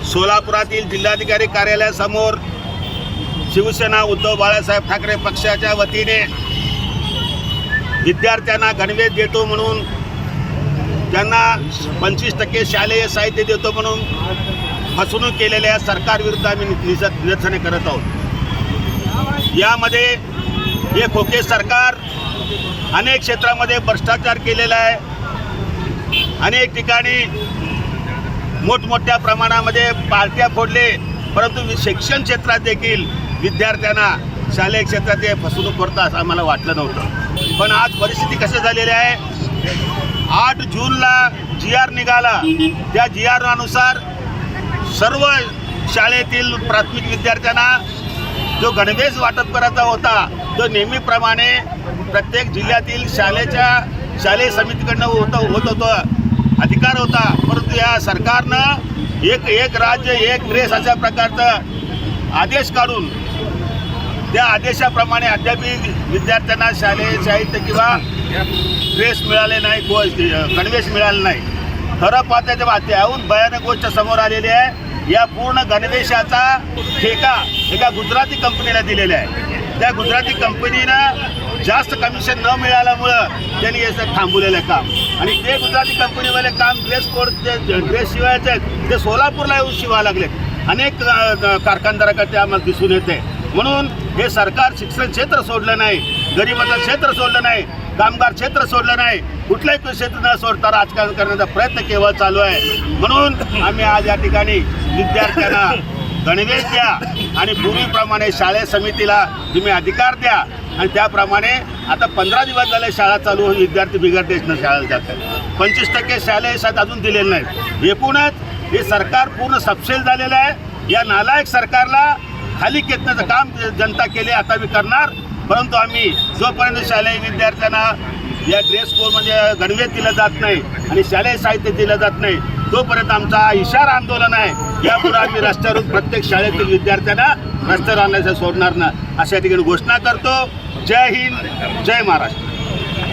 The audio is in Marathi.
सोलापुरातील जिल्हाधिकारी कार्यालयासमोर शिवसेना उद्धव बाळासाहेब ठाकरे पक्षाच्या वतीने विद्यार्थ्यांना गणवेश देतो म्हणून, त्यांना 25% शालेय साहित्य देतो म्हणून फसवणूक केलेल्या सरकारविरुद्ध आम्ही निदर्शने करत आहोत। यामध्ये हे खोके सरकार अनेक क्षेत्रामध्ये भ्रष्टाचार केलेला आहे। अनेक ठिकाणी मोठमोठ्या प्रमाणामध्ये पार्ट्या फोडले, परंतु शिक्षण क्षेत्रात देखील विद्यार्थ्यांना शालेय क्षेत्रात हे फसवणूक करतात असं आम्हाला वाटलं नव्हतं। पण आज परिस्थिती कशी झालेली आहे, 8 जूनला GR निघाला, त्या GRनुसार सर्व शाळेतील प्राथमिक विद्यार्थ्यांना जो गणवेश वाटप करायचा होता तो नेहमीप्रमाणे प्रत्येक जिल्ह्यातील शालेय समितीकडनं होत होतं, अधिकार होता। परंतु या सरकारनं एक राज्य एक ड्रेस अशा प्रकारचा आदेश काढून त्या आदेशाप्रमाणे अद्यापही विद्यार्थ्यांना शालेय साहित्य किंवा ड्रेस मिळाले नाही, गणवेश मिळाले नाही। खरं पाहता तेव्हा त्याहून भयानक गोष्ट समोर आलेली आहे। या पूर्ण गणवेशाचा ठेका एका गुजराती कंपनीला दिलेला आहे। त्या गुजराती कंपनीनं जास्त कमिशन न मिळाल्यामुळं त्यांनी हे थांबवलेलं काम, आणि ते गुजराती कंपनीवाले काम ड्रेस शिवायचे ते सोलापूरला येऊन शिवायला लागलेत। अनेक कारखानदाराकडे आम्हाला दिसून येते। म्हणून हे सरकार शिक्षण क्षेत्र सोडलं नाही, गरिबाचं क्षेत्र सोडलं नाही, कामगार क्षेत्र सोडलं नाही, कुठलंही क्षेत्र न सोडता राजकारण करण्याचा प्रयत्न केवळ चालू आहे। म्हणून आम्ही आज या ठिकाणी विद्यार्थ्यांना गणवेश द्या आणि पूर्वीप्रमाणे शालेय समितीला तुम्ही अधिकार द्या, आणि त्याप्रमाणे आता 15 दिवस झाले शाळा चालू होऊन विद्यार्थी बिगर ड्रेसनं शाळेला जातात। 25% शालेय साहित्य अजून दिलेलं नाही। एकूणच हे सरकार पूर्ण सपशेल झालेलं आहे। या नालायक सरकारला खाली खेचण्याचं काम जनता केले, आता मी करणार। परंतु आम्ही जोपर्यंत शालेय विद्यार्थ्यांना या ड्रेस कोड म्हणजे गणवेश दिलं जात नाही आणि शालेय साहित्य दिलं जात नाही, तोपर्यंत आमचा इशारा आंदोलन आहे। यापुढे आम्ही रस्त्यावर प्रत्येक शाळेतील विद्यार्थ्यांना रस्त्यावर आणण्याचं सोडणार ना, अशा ठिकाणी घोषणा करतो। जय हिंद, जय महाराष्ट्र।